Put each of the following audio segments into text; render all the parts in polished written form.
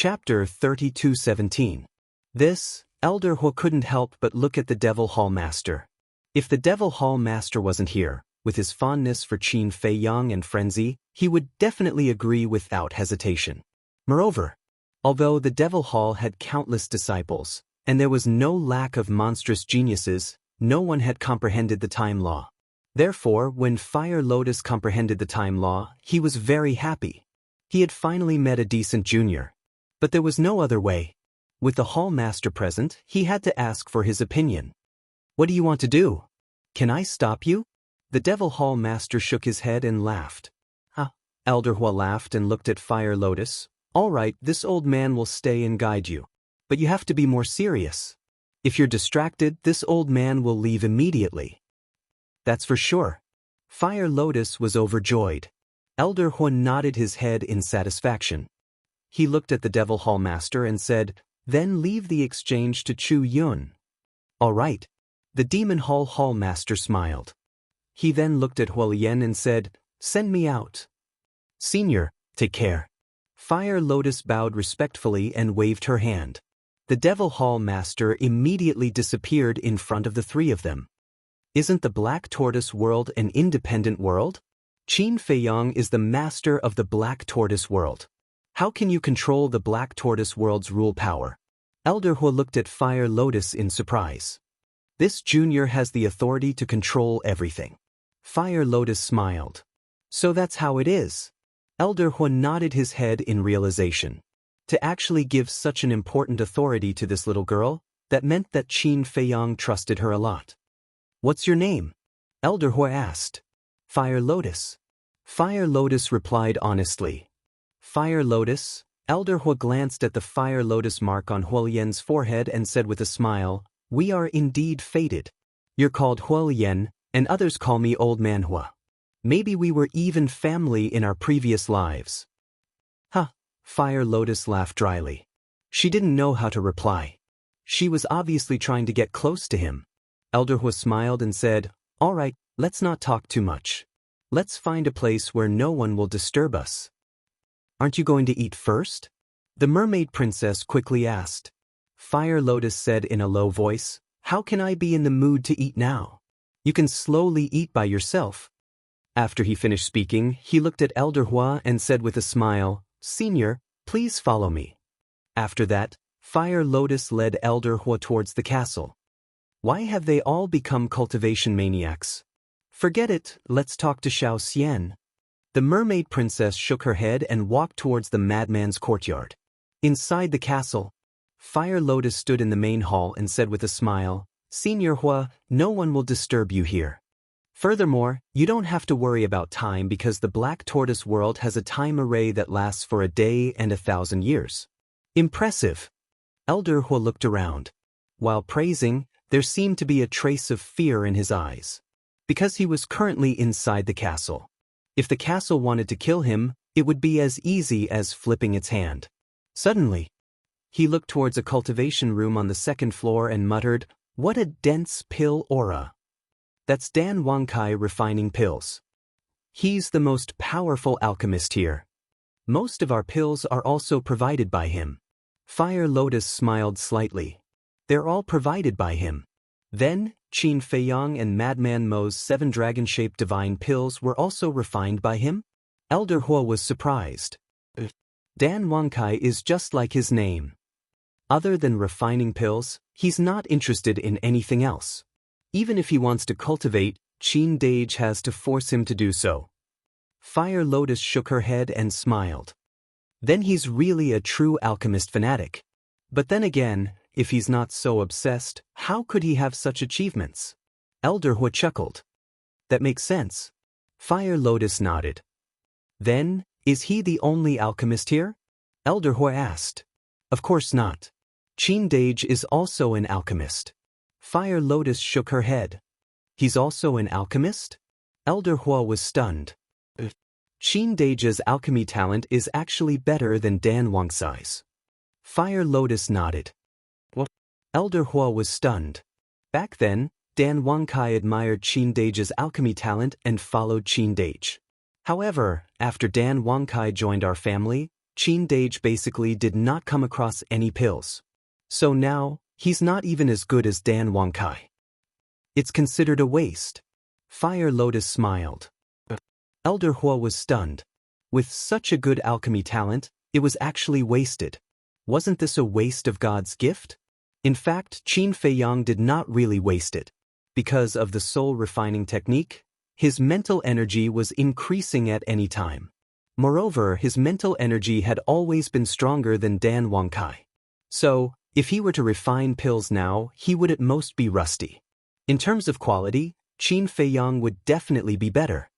Chapter 32:17. This, Elder Hu couldn't help but look at the Devil Hall Master. If the Devil Hall Master wasn't here, with his fondness for Qin Feiyang and frenzy, he would definitely agree without hesitation. Moreover, although the Devil Hall had countless disciples, and there was no lack of monstrous geniuses, no one had comprehended the time law. Therefore, when Fire Lotus comprehended the time law, he was very happy. He had finally met a decent junior. But there was no other way. With the Hall Master present, he had to ask for his opinion. What do you want to do? Can I stop you? The Devil Hall Master shook his head and laughed. Elder Hu laughed and looked at Fire Lotus. All right, this old man will stay and guide you. But you have to be more serious. If you're distracted, this old man will leave immediately. That's for sure. Fire Lotus was overjoyed. Elder Hu nodded his head in satisfaction. He looked at the Devil Hall Master and said, "Then leave the exchange to Chu Yun." All right. The Demon Hall Master smiled. He then looked at Huolian and said, "Send me out." "Senior, take care." Fire Lotus bowed respectfully and waved her hand. The Devil Hall Master immediately disappeared in front of the three of them. Isn't the Black Tortoise world an independent world? Qin Feiyang is the master of the Black Tortoise world. How can you control the Black Tortoise world's rule power? Elder Hu looked at Fire Lotus in surprise. This junior has the authority to control everything. Fire Lotus smiled. So that's how it is. Elder Hu nodded his head in realization. To actually give such an important authority to this little girl, that meant that Qin Feiyang trusted her a lot. What's your name? Elder Hu asked. Fire Lotus. Fire Lotus replied honestly. Fire Lotus. Elder Hu glanced at the Fire Lotus mark on Huolian's forehead and said with a smile, "We are indeed fated. You're called Huolian, and others call me Old Man Hu. Maybe we were even family in our previous lives." Fire Lotus laughed dryly. She didn't know how to reply. She was obviously trying to get close to him. Elder Hu smiled and said, "All right, let's not talk too much. Let's find a place where no one will disturb us." "Aren't you going to eat first?" The Mermaid Princess quickly asked. Fire Lotus said in a low voice, "How can I be in the mood to eat now? You can slowly eat by yourself." After he finished speaking, he looked at Elder Hu and said with a smile, "Senior, please follow me." After that, Fire Lotus led Elder Hu towards the castle. Why have they all become cultivation maniacs? Forget it, let's talk to Xiao Xian. The Mermaid Princess shook her head and walked towards the madman's courtyard. Inside the castle, Fire Lotus stood in the main hall and said with a smile, "Senior Hu, no one will disturb you here. Furthermore, you don't have to worry about time because the Black Tortoise world has a time array that lasts for a day and 1,000 years. Impressive. Elder Hu looked around. While praising, there seemed to be a trace of fear in his eyes. Because he was currently inside the castle. If the castle wanted to kill him, it would be as easy as flipping its hand. Suddenly, he looked towards a cultivation room on the second floor and muttered, "What a dense pill aura. That's Dan Wangkai refining pills. He's the most powerful alchemist here. Most of our pills are also provided by him." Fire Lotus smiled slightly. They're all provided by him. Then, Qin Feiyang and Madman Mo's 7 dragon-shaped divine pills were also refined by him? Elder Hu was surprised. Dan Wangkai is just like his name. Other than refining pills, he's not interested in anything else. Even if he wants to cultivate, Qin Dage has to force him to do so. Fire Lotus shook her head and smiled. Then he's really a true alchemist fanatic. But then again, if he's not so obsessed, how could he have such achievements? Elder Hu chuckled. That makes sense. Fire Lotus nodded. Then, is he the only alchemist here? Elder Hu asked. Of course not. Qin Dage is also an alchemist. Fire Lotus shook her head. He's also an alchemist? Elder Hu was stunned. Qin Dage's alchemy talent is actually better than Dan Wangkai's. Fire Lotus nodded. What? Elder Hu was stunned. Back then, Dan Wangkai admired Qin Dage's alchemy talent and followed Qin Dage. However, after Dan Wangkai joined our family, Qin Dage basically did not come across any pills. So now, he's not even as good as Dan Wangkai. It's considered a waste. Fire Lotus smiled. Elder Hua was stunned. With such a good alchemy talent, it was actually wasted. Wasn't this a waste of God's gift? In fact, Qin Feiyang did not really waste it. Because of the soul refining technique, his mental energy was increasing at any time. Moreover, his mental energy had always been stronger than Dan Wangkai. So, if he were to refine pills now, he would at most be rusty. In terms of quality, Qin Feiyang would definitely be better.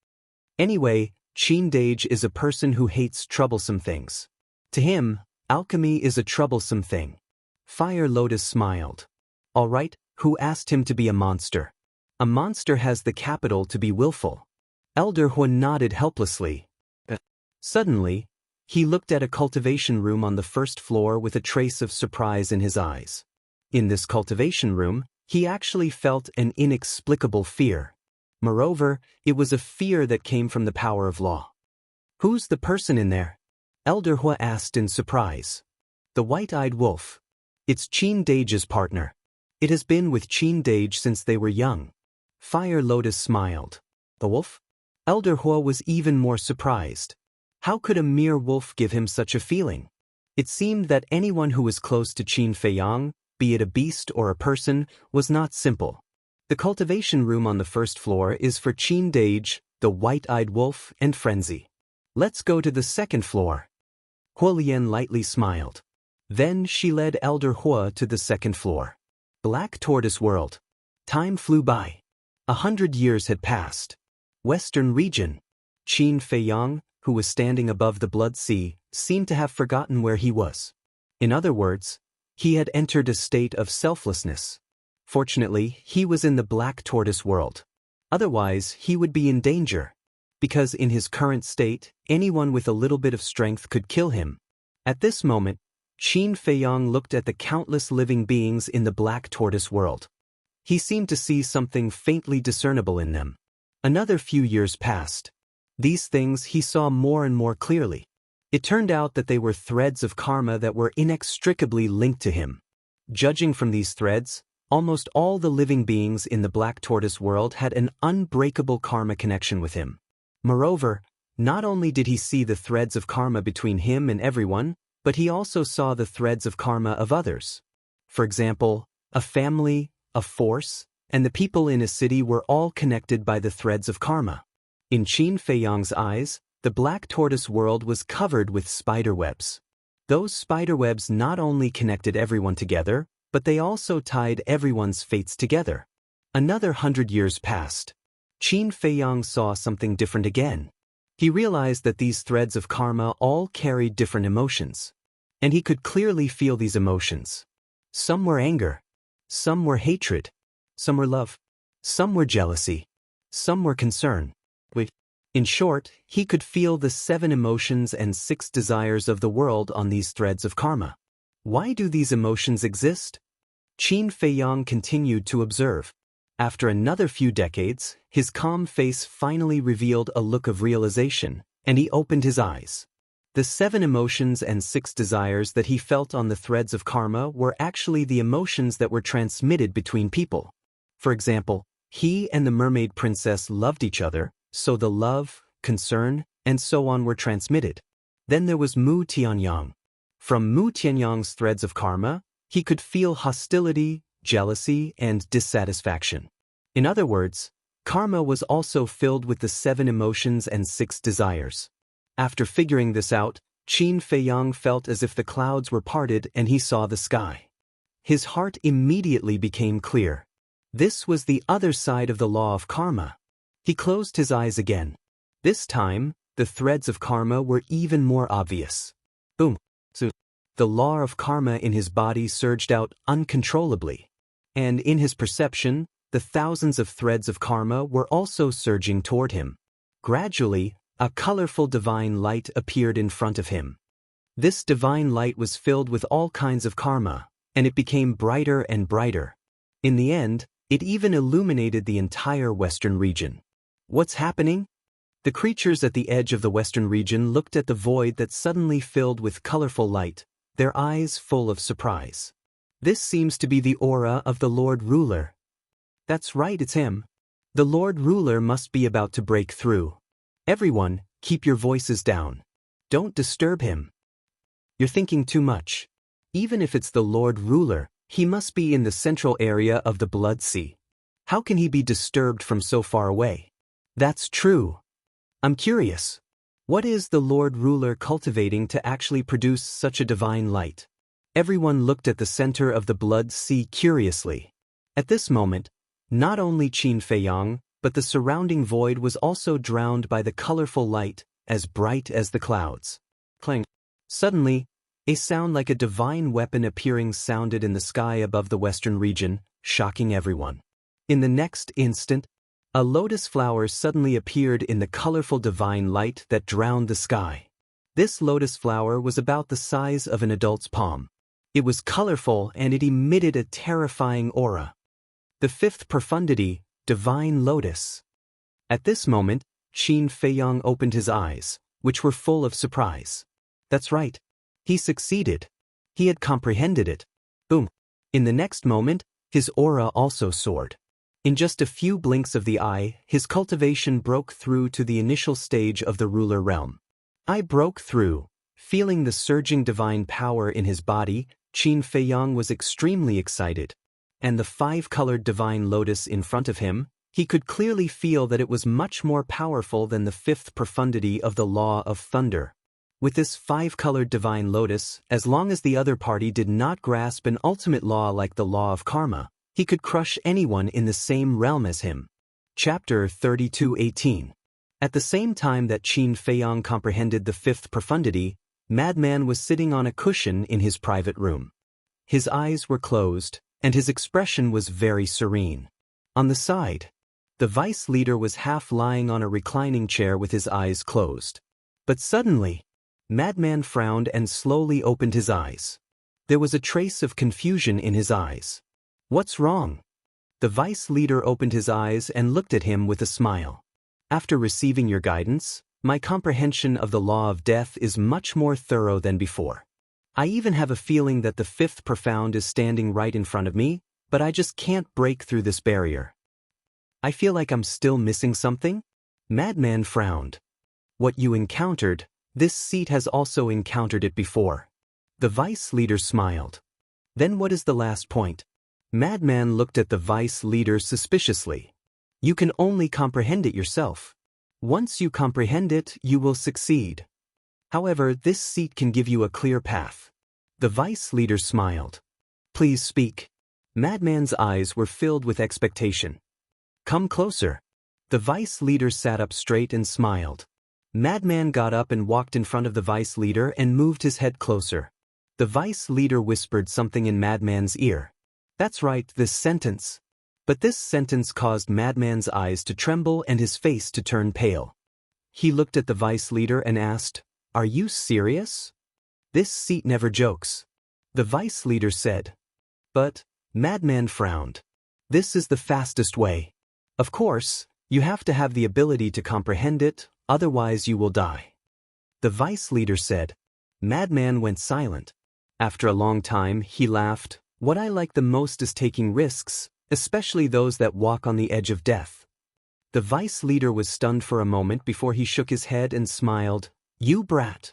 Anyway, Qin Dage is a person who hates troublesome things. To him, alchemy is a troublesome thing. Fire Lotus smiled. All right, who asked him to be a monster? A monster has the capital to be willful. Elder Hua nodded helplessly. Suddenly, he looked at a cultivation room on the first floor with a trace of surprise in his eyes. In this cultivation room, he actually felt an inexplicable fear. Moreover, it was a fear that came from the power of law. Who's the person in there? Elder Hua asked in surprise. The white-eyed wolf. It's Qin Dage's partner. It has been with Qin Dage since they were young. Fire Lotus smiled. The wolf? Elder Hua was even more surprised. How could a mere wolf give him such a feeling? It seemed that anyone who was close to Qin Feiyang, be it a beast or a person, was not simple. The cultivation room on the first floor is for Qin Dage, the white-eyed wolf, and Frenzy. Let's go to the second floor. Huolian lightly smiled. Then she led Elder Hua to the second floor. Black Tortoise World. Time flew by. 100 years had passed. Western region. Qin Feiyang, who was standing above the Blood Sea, seemed to have forgotten where he was. In other words, he had entered a state of selflessness. Fortunately, he was in the Black Tortoise World. Otherwise, he would be in danger. Because in his current state, anyone with a little bit of strength could kill him. At this moment, Qin Feiyang looked at the countless living beings in the Black Tortoise World. He seemed to see something faintly discernible in them. Another few years passed. These things he saw more and more clearly. It turned out that they were threads of karma that were inextricably linked to him. Judging from these threads, almost all the living beings in the Black Tortoise World had an unbreakable karma connection with him. Moreover, not only did he see the threads of karma between him and everyone, but he also saw the threads of karma of others. For example, a family, a force, and the people in a city were all connected by the threads of karma. In Qin Feiyang's eyes, the Black Tortoise World was covered with spiderwebs. Those spiderwebs not only connected everyone together, but they also tied everyone's fates together. Another 100 years passed. Qin Feiyang saw something different again. He realized that these threads of karma all carried different emotions. And he could clearly feel these emotions. Some were anger. Some were hatred. Some were love. Some were jealousy. Some were concern. In short, he could feel the 7 emotions and 6 desires of the world on these threads of karma. Why do these emotions exist? Qin Feiyang continued to observe. After another few decades, his calm face finally revealed a look of realization, and he opened his eyes. The 7 emotions and 6 desires that he felt on the threads of karma were actually the emotions that were transmitted between people. For example, he and the mermaid princess loved each other, so the love, concern, and so on were transmitted. Then there was Mu Tianyang. From Mu Tianyang's threads of karma, he could feel hostility, jealousy, and dissatisfaction. In other words, karma was also filled with the 7 emotions and 6 desires. After figuring this out, Qin Feiyang felt as if the clouds were parted and he saw the sky. His heart immediately became clear. This was the other side of the law of karma. He closed his eyes again. This time, the threads of karma were even more obvious. Boom. So, the law of karma in his body surged out uncontrollably. And in his perception, the thousands of threads of karma were also surging toward him. Gradually, a colorful divine light appeared in front of him. This divine light was filled with all kinds of karma, and it became brighter and brighter. In the end, it even illuminated the entire Western region. What's happening? The creatures at the edge of the western region looked at the void that suddenly filled with colorful light, their eyes full of surprise. This seems to be the aura of the Lord Ruler. That's right, it's him. The Lord Ruler must be about to break through. Everyone, keep your voices down. Don't disturb him. You're thinking too much. Even if it's the Lord Ruler, he must be in the central area of the Blood Sea. How can he be disturbed from so far away? That's true. I'm curious. What is the Lord Ruler cultivating to actually produce such a divine light? Everyone looked at the center of the Blood Sea curiously. At this moment, not only Qin Feiyang, but the surrounding void was also drowned by the colorful light, as bright as the clouds. Clang. Suddenly, a sound like a divine weapon appearing sounded in the sky above the western region, shocking everyone. In the next instant, a lotus flower suddenly appeared in the colorful divine light that drowned the sky. This lotus flower was about the size of an adult's palm. It was colorful and it emitted a terrifying aura. The fifth profundity, Divine Lotus. At this moment, Qin Feiyang opened his eyes, which were full of surprise. That's right. He succeeded. He had comprehended it. Boom. In the next moment, his aura also soared. In just a few blinks of the eye, his cultivation broke through to the initial stage of the ruler realm. I broke through. Feeling the surging divine power in his body, Qin Feiyang was extremely excited. And the five-colored divine lotus in front of him, he could clearly feel that it was much more powerful than the fifth profundity of the law of thunder. With this five-colored divine lotus, as long as the other party did not grasp an ultimate law like the law of karma, he could crush anyone in the same realm as him. Chapter 32:18. At the same time that Qin Feiyang comprehended the fifth profundity, Madman was sitting on a cushion in his private room. His eyes were closed, and his expression was very serene. On the side, the vice leader was half lying on a reclining chair with his eyes closed. But suddenly, Madman frowned and slowly opened his eyes. There was a trace of confusion in his eyes. What's wrong? The vice leader opened his eyes and looked at him with a smile. After receiving your guidance, my comprehension of the law of death is much more thorough than before. I even have a feeling that the fifth profound is standing right in front of me, but I just can't break through this barrier. I feel like I'm still missing something? Madman frowned. What you encountered, this seat has also encountered it before. The vice leader smiled. Then what is the last point? Madman looked at the vice leader suspiciously. You can only comprehend it yourself. Once you comprehend it, you will succeed. However, this seat can give you a clear path. The vice leader smiled. Please speak. Madman's eyes were filled with expectation. Come closer. The vice leader sat up straight and smiled. Madman got up and walked in front of the vice leader and moved his head closer. The vice leader whispered something in Madman's ear. That's right, this sentence. But this sentence caused Madman's eyes to tremble and his face to turn pale. He looked at the vice leader and asked, Are you serious? This seat never jokes. The vice leader said. But, Madman frowned. This is the fastest way. Of course, you have to have the ability to comprehend it, otherwise you will die. The vice leader said. Madman went silent. After a long time, he laughed. What I like the most is taking risks, especially those that walk on the edge of death. The vice leader was stunned for a moment before he shook his head and smiled. You brat.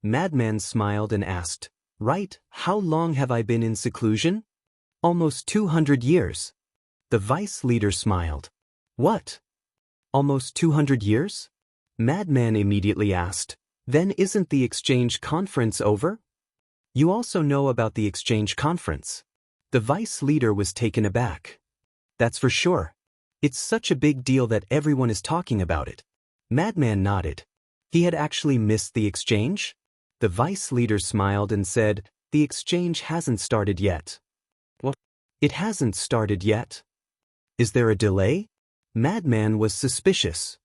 Madman smiled and asked, Right, how long have I been in seclusion? Almost 200 years. The vice leader smiled. What? Almost 200 years? Madman immediately asked, Then isn't the exchange conference over? You also know about the exchange conference. The vice leader was taken aback. That's for sure. It's such a big deal that everyone is talking about it. Madman nodded. He had actually missed the exchange? The vice leader smiled and said, The exchange hasn't started yet. What? It hasn't started yet? Is there a delay? Madman was suspicious.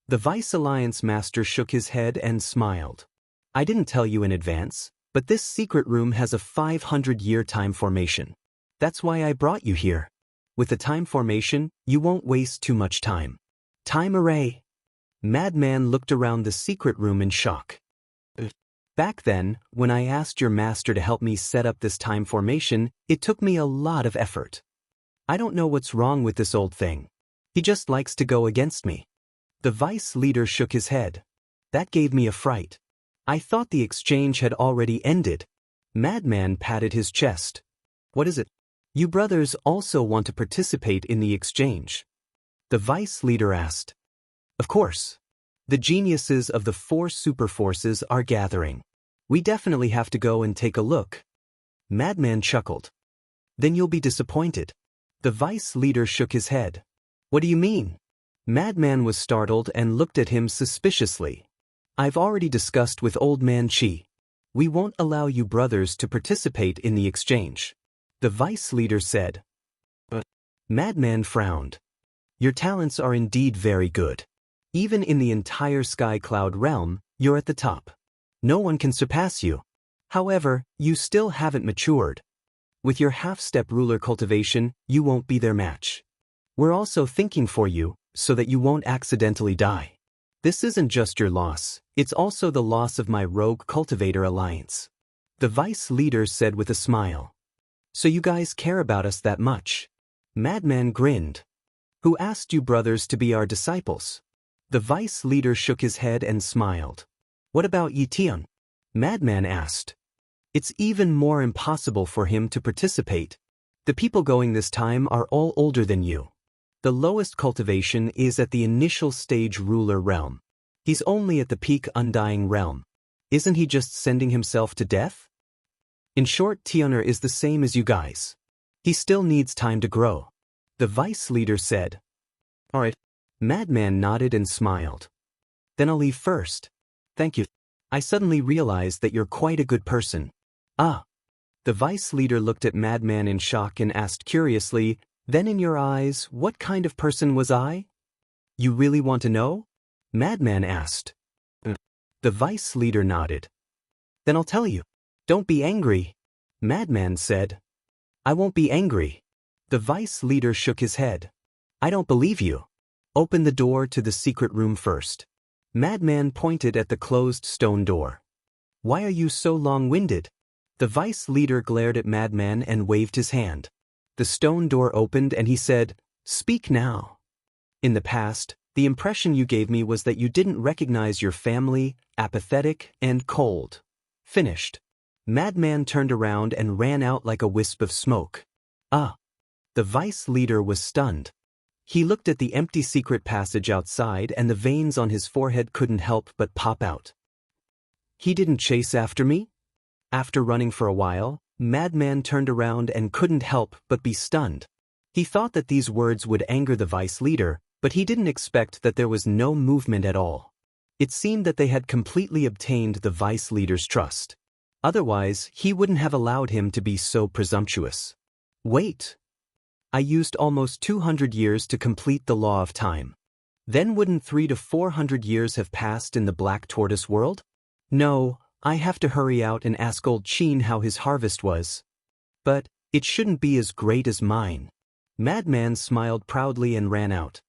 The Vice Alliance Master shook his head and smiled. I didn't tell you in advance, but this secret room has a 500-year time formation. That's why I brought you here. With the time formation, you won't waste too much time. Time array. Madman looked around the secret room in shock. Back then, when I asked your master to help me set up this time formation, it took me a lot of effort. I don't know what's wrong with this old thing. He just likes to go against me. The vice leader shook his head. That gave me a fright. I thought the exchange had already ended. Madman patted his chest. What is it? You brothers also want to participate in the exchange? The vice leader asked. Of course. The geniuses of the 4 superforces are gathering. We definitely have to go and take a look. Madman chuckled. Then you'll be disappointed. The vice leader shook his head. What do you mean? Madman was startled and looked at him suspiciously. I've already discussed with Old Man Chi. We won't allow you brothers to participate in the exchange. The vice leader said. But Madman frowned. Your talents are indeed very good. Even in the entire Sky Cloud realm, you're at the top. No one can surpass you. However, you still haven't matured. With your half-step ruler cultivation, you won't be their match. We're also thinking for you, so that you won't accidentally die. This isn't just your loss, it's also the loss of my Rogue Cultivator Alliance. The vice leader said with a smile. So you guys care about us that much? Madman grinned. Who asked you brothers to be our disciples? The vice leader shook his head and smiled. What about Yi Tian? Madman asked. It's even more impossible for him to participate. The people going this time are all older than you. The lowest cultivation is at the initial stage ruler realm. He's only at the peak undying realm. Isn't he just sending himself to death? In short, Tianer is the same as you guys. He still needs time to grow. The vice leader said. Alright. Madman nodded and smiled. Then I'll leave first. Thank you. I suddenly realized that you're quite a good person. Ah. The vice leader looked at Madman in shock and asked curiously, then in your eyes, what kind of person was I? You really want to know? Madman asked. The vice leader nodded. Then I'll tell you. Don't be angry. Madman said. I won't be angry. The vice leader shook his head. I don't believe you. Open the door to the secret room first. Madman pointed at the closed stone door. Why are you so long-winded? The vice leader glared at Madman and waved his hand. The stone door opened and he said, Speak now. In the past, the impression you gave me was that you didn't recognize your family, apathetic, and cold. Finished. Madman turned around and ran out like a wisp of smoke. Ah. The vice leader was stunned. He looked at the empty secret passage outside and the veins on his forehead couldn't help but pop out. He didn't chase after me? After running for a while, Madman turned around and couldn't help but be stunned. He thought that these words would anger the vice leader, but he didn't expect that there was no movement at all. It seemed that they had completely obtained the vice leader's trust. Otherwise, he wouldn't have allowed him to be so presumptuous. Wait. I used almost 200 years to complete the law of time. Then wouldn't 300 to 400 years have passed in the Black Tortoise world? No, I have to hurry out and ask old Qin how his harvest was. But it shouldn't be as great as mine. Madman smiled proudly and ran out.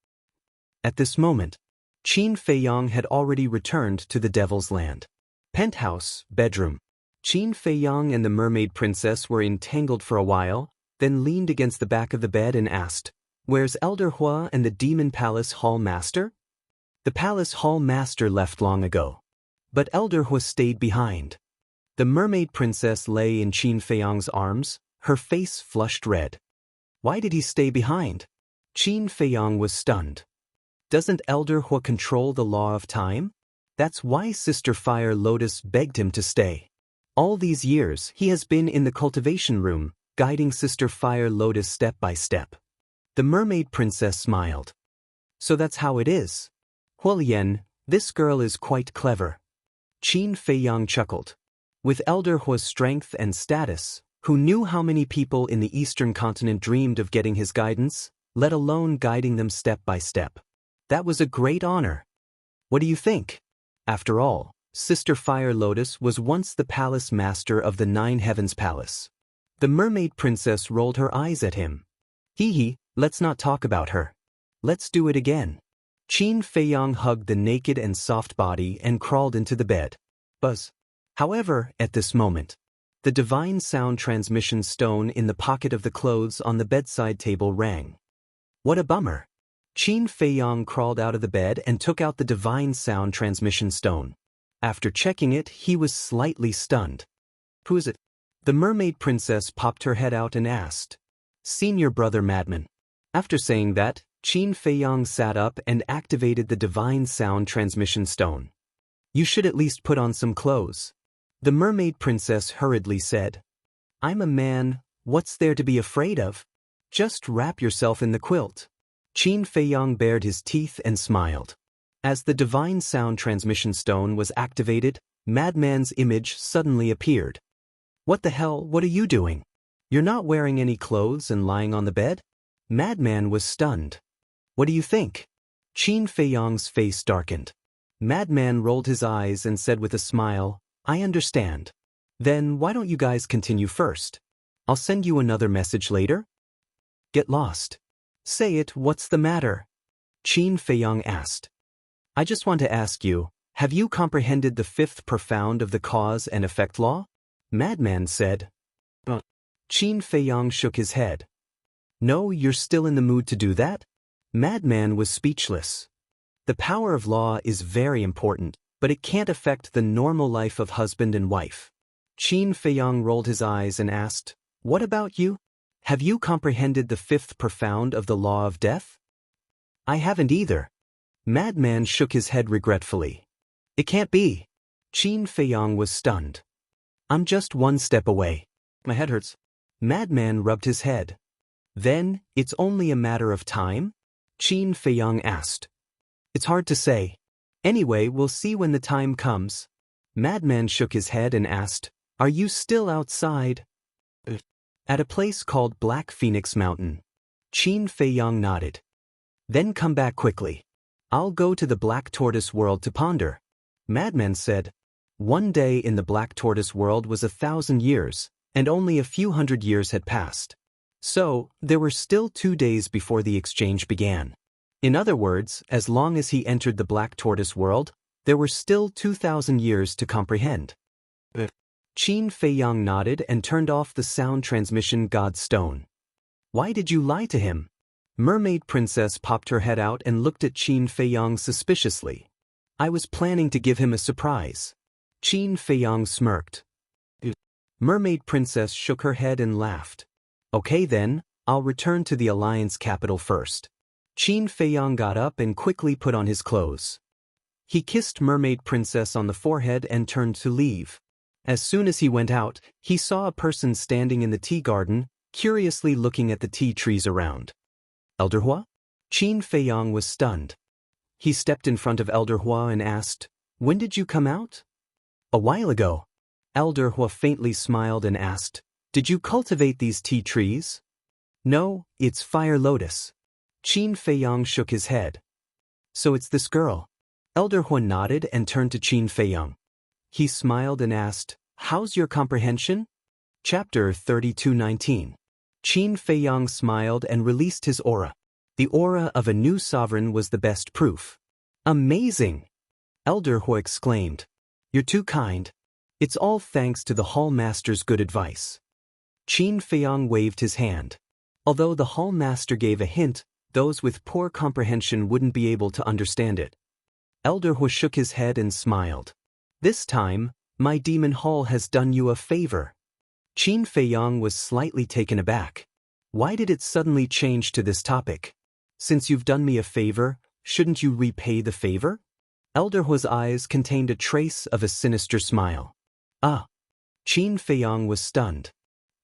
At this moment, Qin Feiyang had already returned to the Devil's Land. Penthouse, bedroom. Qin Feiyang and the mermaid princess were entangled for a while, then leaned against the back of the bed and asked, Where's Elder Hua and the Demon Palace Hall Master? The Palace Hall Master left long ago. But Elder Hua stayed behind. The mermaid princess lay in Qin Feiyang's arms, her face flushed red. Why did he stay behind? Qin Feiyang was stunned. Doesn't Elder Hua control the law of time? That's why Sister Fire Lotus begged him to stay. All these years he has been in the cultivation room, guiding Sister Fire Lotus step by step. The mermaid princess smiled. So that's how it is. Huolian, this girl is quite clever. Qin Feiyang chuckled. With Elder Hua's strength and status, who knew how many people in the Eastern continent dreamed of getting his guidance, let alone guiding them step by step? That was a great honor. What do you think? After all, Sister Fire Lotus was once the palace master of the Nine Heavens Palace. The mermaid princess rolled her eyes at him. Hee hee, let's not talk about her. Let's do it again. Qin Feiyang hugged the naked and soft body and crawled into the bed. Buzz. However, at this moment, the divine sound transmission stone in the pocket of the clothes on the bedside table rang. What a bummer. Qin Feiyang crawled out of the bed and took out the divine sound transmission stone. After checking it, he was slightly stunned. Who is it? The mermaid princess popped her head out and asked. Senior brother Madman. After saying that, Qin Feiyang sat up and activated the divine sound transmission stone. You should at least put on some clothes. The mermaid princess hurriedly said. I'm a man, what's there to be afraid of? Just wrap yourself in the quilt. Qin Feiyang bared his teeth and smiled. As the divine sound transmission stone was activated, Madman's image suddenly appeared. What the hell, what are you doing? You're not wearing any clothes and lying on the bed? Madman was stunned. What do you think? Qin Feiyang's face darkened. Madman rolled his eyes and said with a smile, I understand. Then why don't you guys continue first? I'll send you another message later. Get lost. Say it, what's the matter? Qin Feiyang asked. I just want to ask you, have you comprehended the fifth profound of the cause and effect law? Madman said. Qin Feiyang shook his head. No, you're still in the mood to do that? Madman was speechless. The power of law is very important, but it can't affect the normal life of husband and wife. Qin Feiyang rolled his eyes and asked, What about you? Have you comprehended the fifth profound of the law of death? I haven't either. Madman shook his head regretfully. It can't be. Qin Feiyang was stunned. I'm just one step away. My head hurts. Madman rubbed his head. Then, it's only a matter of time? Qin Feiyang asked. It's hard to say. Anyway, we'll see when the time comes. Madman shook his head and asked, Are you still outside? At a place called Black Phoenix Mountain. Qin Feiyang nodded. Then come back quickly. I'll go to the Black Tortoise world to ponder. Madman said. One day in the Black Tortoise world was 1,000 years, and only a few hundred years had passed. So, there were still 2 days before the exchange began. In other words, as long as he entered the Black Tortoise world, there were still 2,000 years to comprehend. Qin Feiyang nodded and turned off the sound transmission god stone. Why did you lie to him? Mermaid Princess popped her head out and looked at Qin Feiyang suspiciously. I was planning to give him a surprise. Qin Feiyang smirked. Mermaid Princess shook her head and laughed. Okay then, I'll return to the Alliance capital first. Qin Feiyang got up and quickly put on his clothes. He kissed Mermaid Princess on the forehead and turned to leave. As soon as he went out, he saw a person standing in the tea garden, curiously looking at the tea trees around. Elder Hua? Qin Feiyang was stunned. He stepped in front of Elder Hua and asked, When did you come out? A while ago. Elder Hua faintly smiled and asked, Did you cultivate these tea trees? No, it's fire lotus. Qin Feiyang shook his head. So it's this girl. Elder Hua nodded and turned to Qin Feiyang. He smiled and asked, How's your comprehension? Chapter 32:19. Qin Feiyang smiled and released his aura. The aura of a new sovereign was the best proof. Amazing! Elder Hua exclaimed. You're too kind. It's all thanks to the Hall Master's good advice. Qin Feiyang waved his hand. Although the Hall Master gave a hint, those with poor comprehension wouldn't be able to understand it. Elder Hua shook his head and smiled. This time, my demon hall has done you a favor. Qin Feiyang was slightly taken aback. Why did it suddenly change to this topic? Since you've done me a favor, shouldn't you repay the favor? Elder Hua's eyes contained a trace of a sinister smile. Ah! Qin Feiyang was stunned.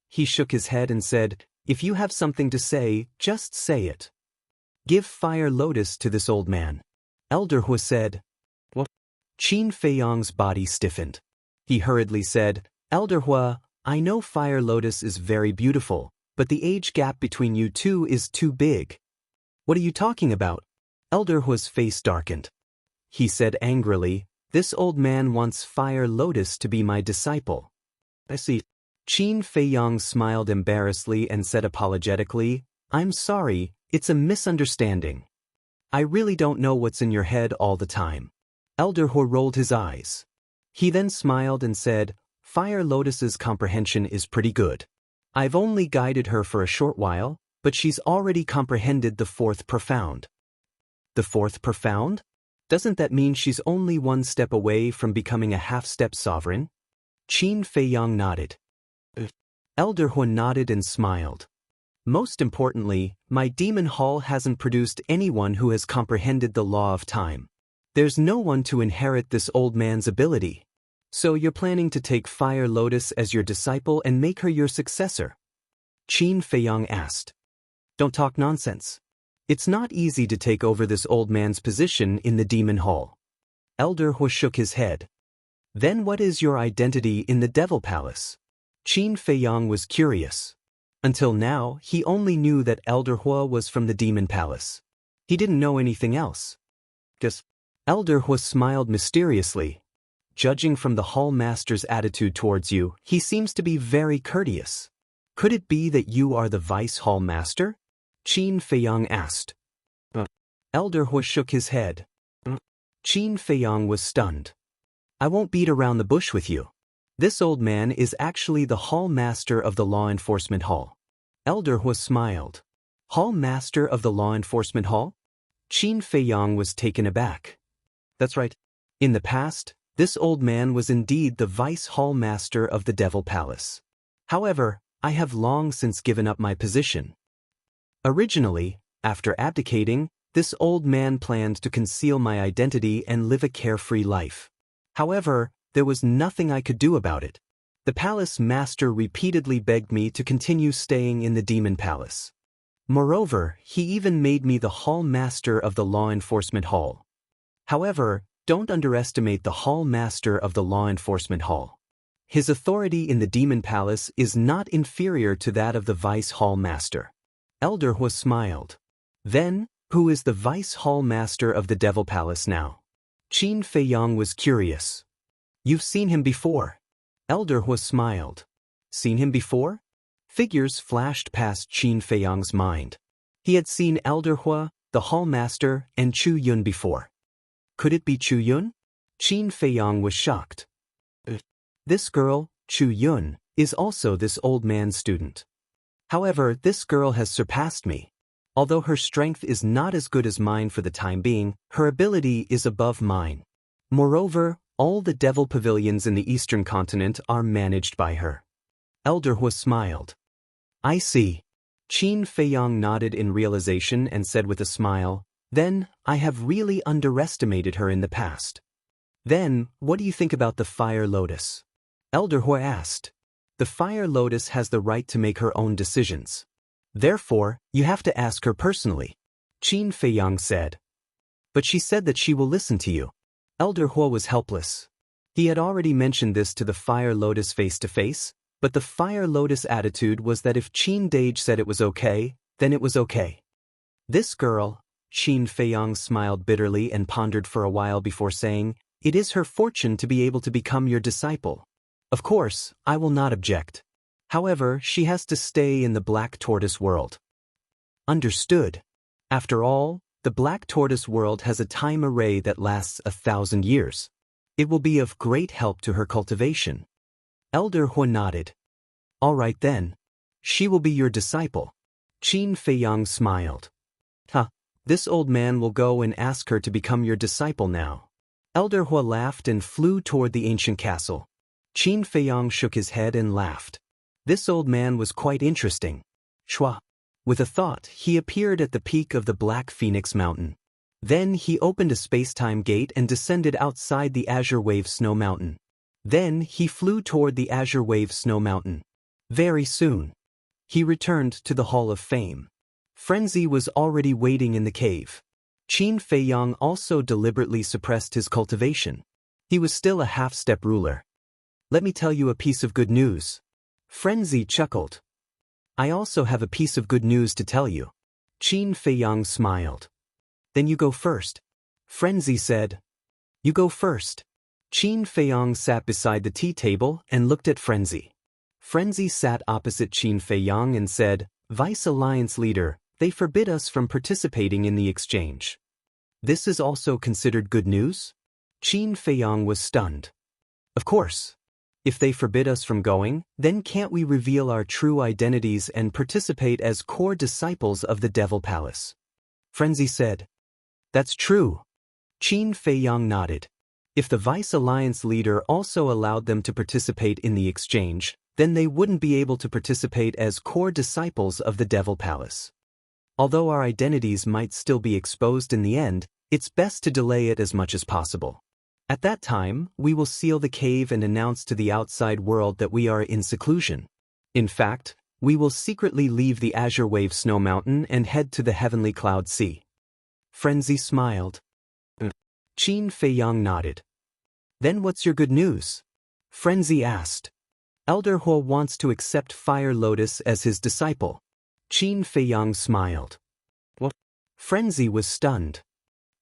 He shook his head and said, If you have something to say, just say it. Give fire lotus to this old man. Elder Hua said. What? Qin Feiyang's body stiffened. He hurriedly said, Elder Hua, I know fire lotus is very beautiful, but the age gap between you two is too big. What are you talking about? Elder Hua's face darkened. He said angrily, This old man wants fire lotus to be my disciple. I see. Qin Feiyang smiled embarrassedly and said apologetically, I'm sorry, it's a misunderstanding. I really don't know what's in your head all the time. Elder He rolled his eyes. He then smiled and said, Fire Lotus's comprehension is pretty good. I've only guided her for a short while, but she's already comprehended the fourth profound. The fourth profound? Doesn't that mean she's only one step away from becoming a half-step sovereign? Qin Feiyang nodded. Elder He nodded and smiled. Most importantly, my demon hall hasn't produced anyone who has comprehended the law of time. There's no one to inherit this old man's ability. So you're planning to take Fire Lotus as your disciple and make her your successor? Qin Feiyang asked. Don't talk nonsense. It's not easy to take over this old man's position in the demon hall. Elder He shook his head. Then what is your identity in the Devil Palace? Qin Feiyang was curious. Until now, he only knew that Elder He was from the Demon Palace. He didn't know anything else. Just, Elder He smiled mysteriously. Judging from the Hall Master's attitude towards you, he seems to be very courteous. Could it be that you are the Vice Hall Master? Qin Feiyang asked. Elder He shook his head. Qin Feiyang was stunned. I won't beat around the bush with you. This old man is actually the Hall Master of the Law Enforcement Hall. Elder He smiled. Hall Master of the Law Enforcement Hall? Qin Feiyang was taken aback. That's right. In the past, this old man was indeed the Vice Hall Master of the Devil Palace. However, I have long since given up my position. Originally, after abdicating, this old man planned to conceal my identity and live a carefree life. However, there was nothing I could do about it. The palace master repeatedly begged me to continue staying in the Demon Palace. Moreover, he even made me the Hall Master of the Law Enforcement Hall. However, don't underestimate the Hall Master of the Law Enforcement Hall. His authority in the Demon Palace is not inferior to that of the Vice Hall Master. Elder He smiled. Then, who is the Vice Hall Master of the Devil Palace now? Qin Feiyang was curious. You've seen him before. Elder He smiled. Seen him before? Figures flashed past Qin Feiyang's mind. He had seen Elder He, the Hall Master, and Chu Yun before. Could it be Chu Yun? Qin Feiyang was shocked. This girl, Chu Yun, is also this old man's student. However, this girl has surpassed me. Although her strength is not as good as mine for the time being, her ability is above mine. Moreover, all the devil pavilions in the eastern continent are managed by her. Elder He smiled. I see. Qin Feiyang nodded in realization and said with a smile, Then, I have really underestimated her in the past. Then, what do you think about the Fire Lotus? Elder He asked. The Fire Lotus has the right to make her own decisions. Therefore, you have to ask her personally. Qin Feiyang said. But she said that she will listen to you. Elder He was helpless. He had already mentioned this to the Fire Lotus face-to-face, but the Fire Lotus attitude was that if Qin Dage said it was okay, then it was okay. This girl, Qin Feiyang smiled bitterly and pondered for a while before saying, It is her fortune to be able to become your disciple. Of course, I will not object. However, she has to stay in the Black Tortoise world. Understood. After all, the Black Tortoise world has a time array that lasts 1,000 years. It will be of great help to her cultivation. Elder He nodded. All right then. She will be your disciple. Qin Feiyang smiled. This old man will go and ask her to become your disciple now. Elder He laughed and flew toward the ancient castle. Qin Feiyang shook his head and laughed. This old man was quite interesting. Shwa. With a thought, he appeared at the peak of the Black Phoenix Mountain. Then he opened a space-time gate and descended outside the Azure Wave Snow Mountain. Then he flew toward the Azure Wave Snow Mountain. Very soon, he returned to the Hall of Fame. Frenzy was already waiting in the cave. Qin Feiyang also deliberately suppressed his cultivation. He was still a half-step ruler. Let me tell you a piece of good news. Frenzy chuckled. I also have a piece of good news to tell you. Qin Feiyang smiled. Then you go first. Frenzy said. You go first. Qin Feiyang sat beside the tea table and looked at Frenzy. Frenzy sat opposite Qin Feiyang and said, Vice Alliance Leader, they forbid us from participating in the exchange. This is also considered good news? Qin Feiyang was stunned. Of course. If they forbid us from going, then can't we reveal our true identities and participate as core disciples of the Devil Palace? Frenzy said. That's true. Qin Feiyang nodded. If the Vice Alliance leader also allowed them to participate in the exchange, then they wouldn't be able to participate as core disciples of the Devil Palace. Although our identities might still be exposed in the end, it's best to delay it as much as possible. At that time, we will seal the cave and announce to the outside world that we are in seclusion. In fact, we will secretly leave the Azure Wave Snow Mountain and head to the Heavenly Cloud Sea. Frenzy smiled. Qin Feiyang nodded. Then what's your good news? Frenzy asked. Elder Huo wants to accept Fire Lotus as his disciple. Qin Feiyang smiled. What? Frenzy was stunned.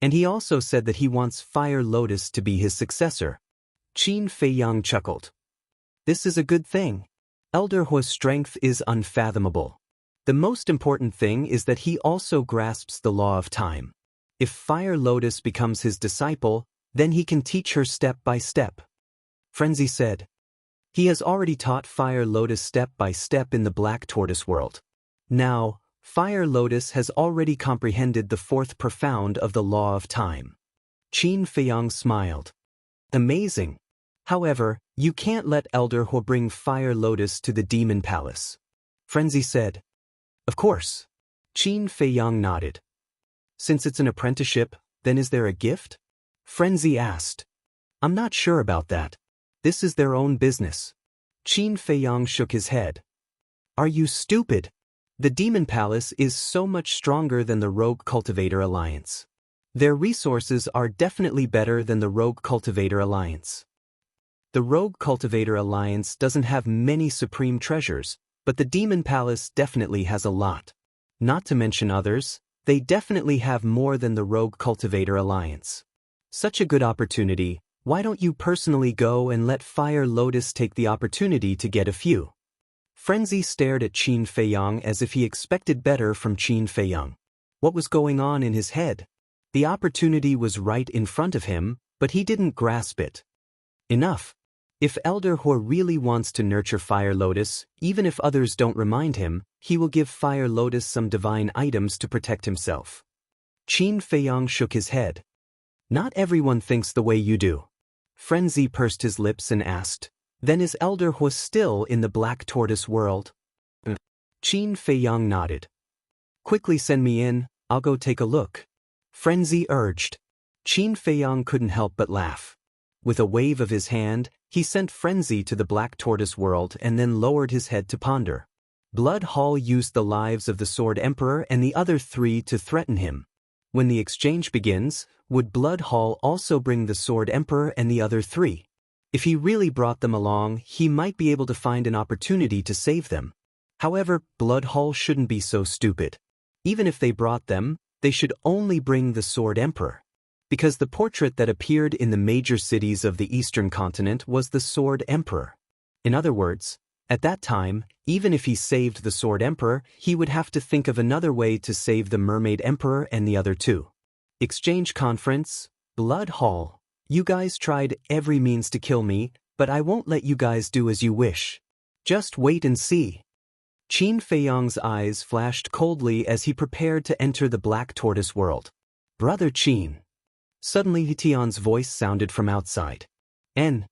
And he also said that he wants Fire Lotus to be his successor. Qin Feiyang chuckled. This is a good thing. Elder Huo's strength is unfathomable. The most important thing is that he also grasps the law of time. If Fire Lotus becomes his disciple, then he can teach her step by step. Frenzy said. He has already taught Fire Lotus step by step in the Black Tortoise world. Now, Fire Lotus has already comprehended the fourth profound of the law of time. Qin Feiyang smiled. Amazing. However, you can't let Elder Huo bring Fire Lotus to the Demon Palace. Frenzy said. Of course. Qin Feiyang nodded. Since it's an apprenticeship, then is there a gift? Frenzy asked. I'm not sure about that. This is their own business. Qin Feiyang shook his head. Are you stupid? The Demon Palace is so much stronger than the Rogue Cultivator Alliance. Their resources are definitely better than the Rogue Cultivator Alliance. The Rogue Cultivator Alliance doesn't have many supreme treasures, but the Demon Palace definitely has a lot. Not to mention others, they definitely have more than the Rogue Cultivator Alliance. Such a good opportunity, why don't you personally go and let Fire Lotus take the opportunity to get a few? Frenzy stared at Qin Feiyang as if he expected better from Qin Feiyang. What was going on in his head? The opportunity was right in front of him, but he didn't grasp it. Enough. If Elder Huo really wants to nurture Fire Lotus, even if others don't remind him, he will give Fire Lotus some divine items to protect himself. Qin Feiyang shook his head. Not everyone thinks the way you do. Frenzy pursed his lips and asked, Then is Elder Huo still in the Black Tortoise world? Qin Feiyang nodded. Quickly send me in, I'll go take a look. Frenzy urged. Qin Feiyang couldn't help but laugh. With a wave of his hand, he sent Frenzy to the Black Tortoise world and then lowered his head to ponder. Blood Hall used the lives of the Sword Emperor and the other three to threaten him. When the exchange begins, would Blood Hall also bring the Sword Emperor and the other three? If he really brought them along, he might be able to find an opportunity to save them. However, Blood Hall shouldn't be so stupid. Even if they brought them, they should only bring the Sword Emperor. Because the portrait that appeared in the major cities of the Eastern continent was the Sword Emperor. In other words, at that time, even if he saved the Sword Emperor, he would have to think of another way to save the Mermaid Emperor and the other two. Exchange Conference, Blood Hall. You guys tried every means to kill me, but I won't let you guys do as you wish. Just wait and see. Qin Feiyang's eyes flashed coldly as he prepared to enter the Black Tortoise world. Brother Qin. Suddenly Tian's voice sounded from outside. Qin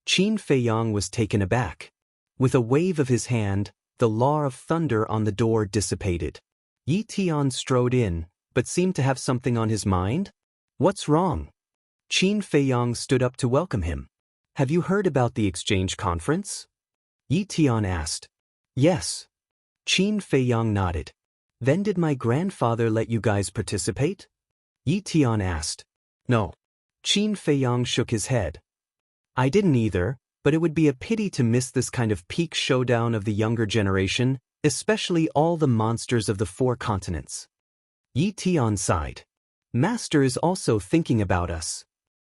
Feiyang was taken aback. With a wave of his hand, the law of thunder on the door dissipated. Yi Tian strode in, but seemed to have something on his mind. What's wrong? Qin Feiyang stood up to welcome him. Have you heard about the exchange conference? Yi Tian asked. Yes. Qin Feiyang nodded. Then did my grandfather let you guys participate? Yi Tian asked. No. Qin Feiyang shook his head. I didn't either, but it would be a pity to miss this kind of peak showdown of the younger generation, especially all the monsters of the 4 continents. Yi Tian sighed. Master is also thinking about us.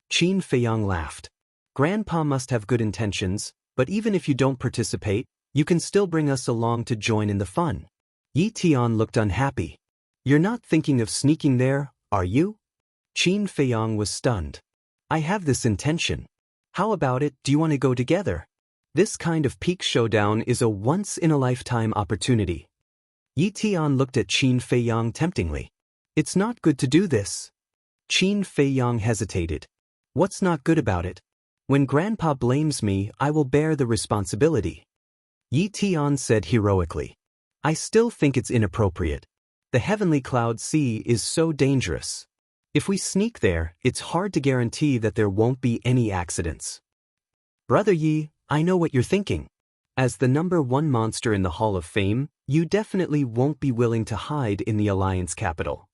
Qin Feiyang laughed. Grandpa must have good intentions, but even if you don't participate, you can still bring us along to join in the fun. Yi Tian looked unhappy. You're not thinking of sneaking there, are you? Qin Feiyang was stunned. I have this intention. How about it, do you want to go together? This kind of peak showdown is a once-in-a-lifetime opportunity. Yi Tian looked at Qin Feiyang temptingly. It's not good to do this. Qin Feiyang hesitated. What's not good about it? When Grandpa blames me, I will bear the responsibility. Yi Tian said heroically. I still think it's inappropriate. The heavenly cloud sea is so dangerous. If we sneak there, it's hard to guarantee that there won't be any accidents. Brother Yi, I know what you're thinking. As the #1 monster in the Hall of Fame, you definitely won't be willing to hide in the Alliance capital.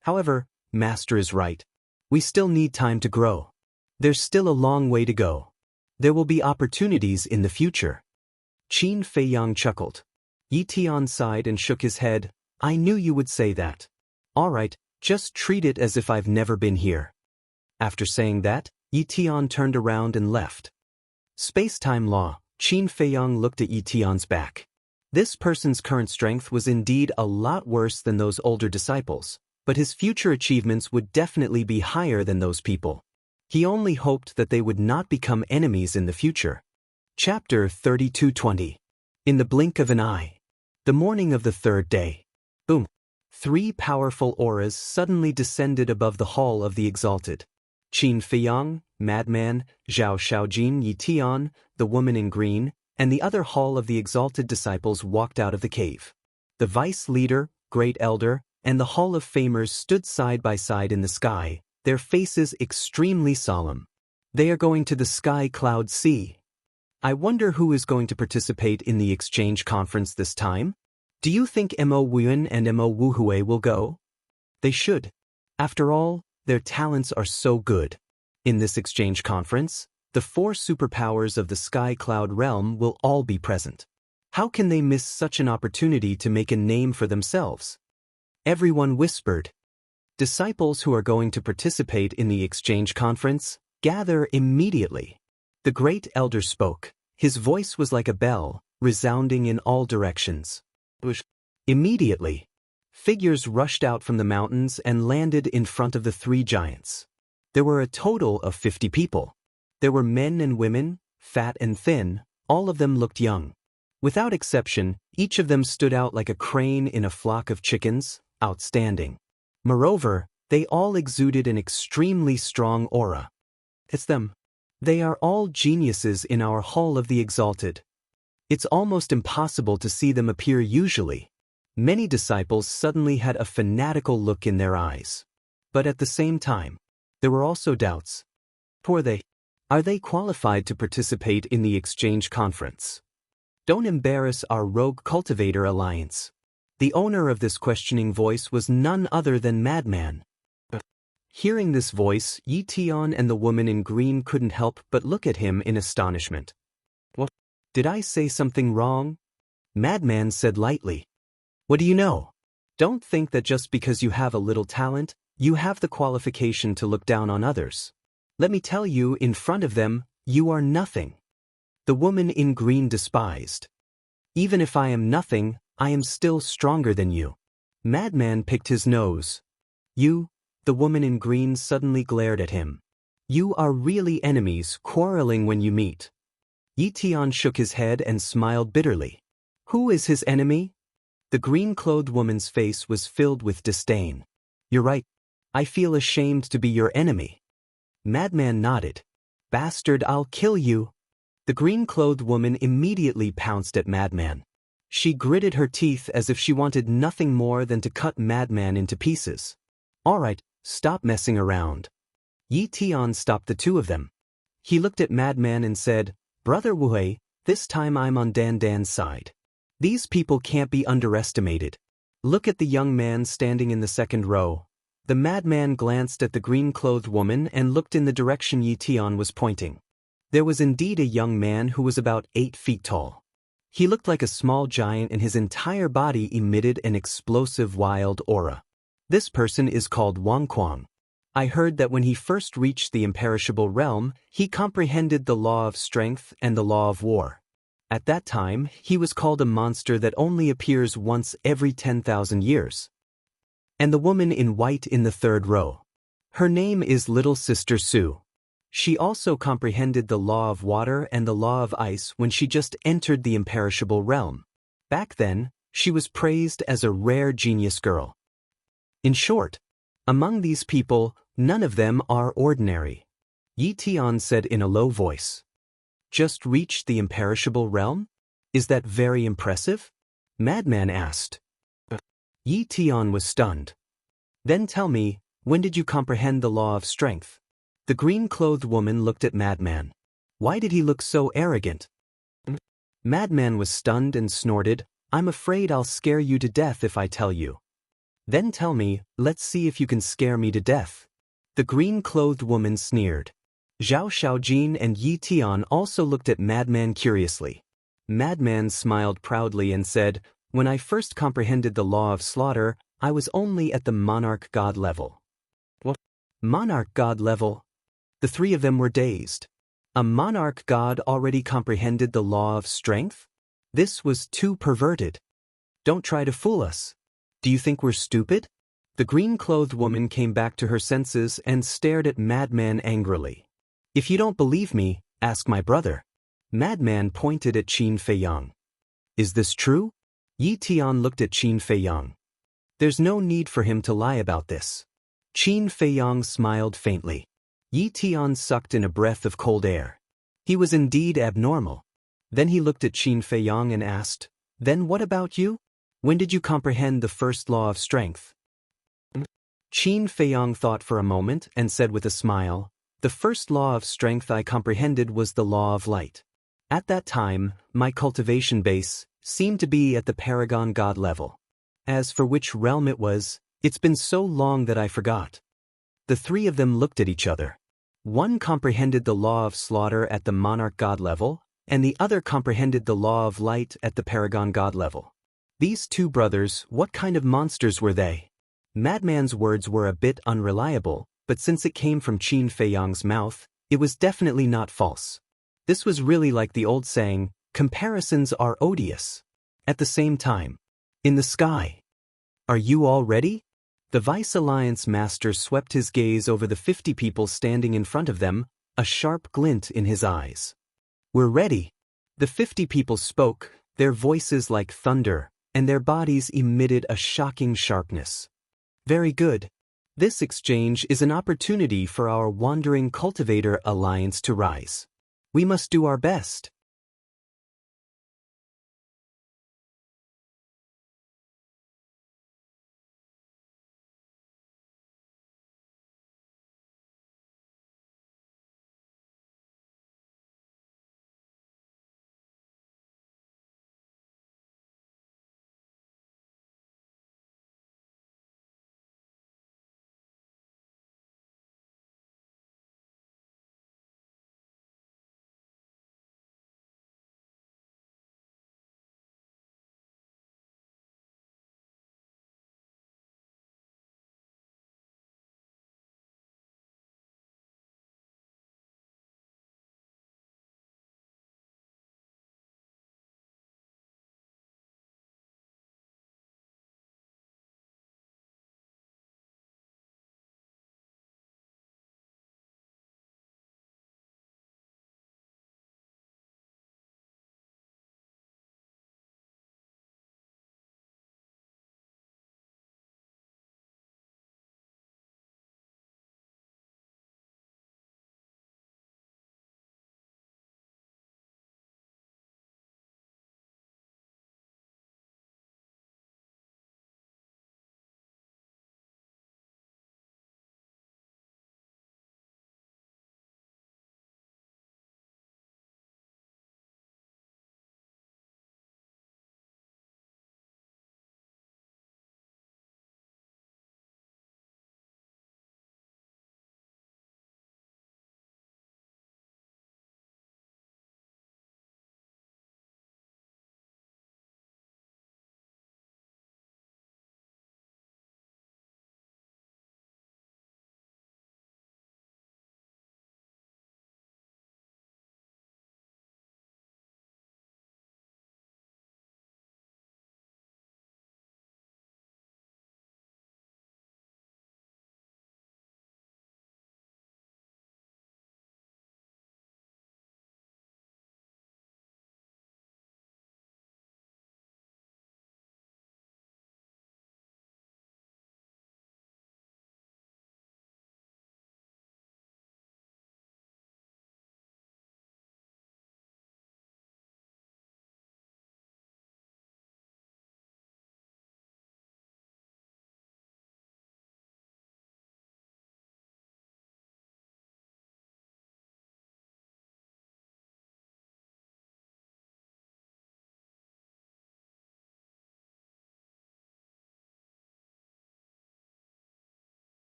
However, Master is right. We still need time to grow. There's still a long way to go. There will be opportunities in the future. Qin Feiyang chuckled. Yi Tian sighed and shook his head. I knew you would say that. All right, just treat it as if I've never been here. After saying that, Yi Tian turned around and left. Space-time law. Qin Feiyang looked at Yi Tian's back. This person's current strength was indeed a lot worse than those older disciples, but his future achievements would definitely be higher than those people. He only hoped that they would not become enemies in the future. Chapter 32:20. In the blink of an eye. The morning of the third day. Boom. 3 powerful auras suddenly descended above the Hall of the Exalted. Qin Feiyang, Madman, Zhao Shaojin, Yi Tian, the woman in green, and the other Hall of the Exalted disciples walked out of the cave. The Vice Leader, Great Elder, and the Hall of Famers stood side by side in the sky, their faces extremely solemn. They are going to the Sky Cloud Sea. I wonder who is going to participate in the exchange conference this time? Do you think Mo Wuan and Mo Wuhui will go? They should. After all, their talents are so good. In this exchange conference, the 4 superpowers of the Sky Cloud realm will all be present. How can they miss such an opportunity to make a name for themselves? Everyone whispered. Disciples who are going to participate in the exchange conference, gather immediately. The Great Elder spoke. His voice was like a bell, resounding in all directions. Immediately, figures rushed out from the mountains and landed in front of the 3 giants. There were a total of 50 people. There were men and women, fat and thin, all of them looked young. Without exception, each of them stood out like a crane in a flock of chickens, outstanding. Moreover, they all exuded an extremely strong aura. It's them. They are all geniuses in our Hall of the Exalted. It's almost impossible to see them appear usually. Many disciples suddenly had a fanatical look in their eyes. But at the same time, there were also doubts. Are they qualified to participate in the exchange conference? Don't embarrass our Rogue Cultivator Alliance. The owner of this questioning voice was none other than Madman. Hearing this voice, Yi Tian and the woman in green couldn't help but look at him in astonishment. What? Did I say something wrong? Madman said lightly. What do you know? Don't think that just because you have a little talent, you have the qualification to look down on others. Let me tell you, in front of them, you are nothing. The woman in green despised. Even if I am nothing, I am still stronger than you. Madman picked his nose. You, the woman in green suddenly glared at him. You are really enemies, quarreling when you meet. Yi Tian shook his head and smiled bitterly. Who is his enemy? The green-clothed woman's face was filled with disdain. You're right. I feel ashamed to be your enemy. Madman nodded. Bastard, I'll kill you. The green-clothed woman immediately pounced at Madman. She gritted her teeth as if she wanted nothing more than to cut Madman into pieces. All right, stop messing around. Yi Tian stopped the 2 of them. He looked at Madman and said, Brother Wuhui, this time I'm on Dan Dan's side. These people can't be underestimated. Look at the young man standing in the 2nd row. The madman glanced at the green-clothed woman and looked in the direction Yi Tian was pointing. There was indeed a young man who was about 8 feet tall. He looked like a small giant and his entire body emitted an explosive wild aura. This person is called Wang Kuang. I heard that when he first reached the imperishable realm, he comprehended the law of strength and the law of war. At that time, he was called a monster that only appears once every 10,000 years. And the woman in white in the 3rd row. Her name is Little Sister Sue. She also comprehended the law of water and the law of ice when she just entered the imperishable realm. Back then, she was praised as a rare genius girl. In short, among these people, none of them are ordinary. Yi Tian said in a low voice. Just reached the imperishable realm? Is that very impressive? Madman asked. Yi Tian was stunned. Then tell me, when did you comprehend the law of strength? The green-clothed woman looked at Madman. Why did he look so arrogant? Madman was stunned and snorted, I'm afraid I'll scare you to death if I tell you. Then tell me, let's see if you can scare me to death. The green-clothed woman sneered. Zhao Xiaojin and Yi Tian also looked at Madman curiously. Madman smiled proudly and said, when I first comprehended the law of slaughter, I was only at the monarch god level. What? Monarch god level? The three of them were dazed. A monarch god already comprehended the law of strength? This was too perverted. Don't try to fool us. Do you think we're stupid? The green-clothed woman came back to her senses and stared at Madman angrily. If you don't believe me, ask my brother. Madman pointed at Qin Feiyang. Is this true? Yi Tian looked at Qin Feiyang. There's no need for him to lie about this. Qin Feiyang smiled faintly. Yi Tian sucked in a breath of cold air. He was indeed abnormal. Then he looked at Qin Feiyang and asked, then what about you? When did you comprehend the first law of strength? Qin Feiyang thought for a moment and said with a smile, the first law of strength I comprehended was the law of light. At that time, my cultivation base seemed to be at the paragon god level. As for which realm it was, it's been so long that I forgot. The three of them looked at each other. One comprehended the law of slaughter at the monarch god level, and the other comprehended the law of light at the paragon god level. These two brothers, what kind of monsters were they? Madman's words were a bit unreliable, but since it came from Qin Feiyang's mouth, it was definitely not false. This was really like the old saying, comparisons are odious. At the same time, in the sky. Are you all ready? The Vice Alliance Master swept his gaze over the 50 people standing in front of them, a sharp glint in his eyes. We're ready. The 50 people spoke, their voices like thunder, and their bodies emitted a shocking sharpness. Very good. This exchange is an opportunity for our Wandering Cultivator Alliance to rise. We must do our best.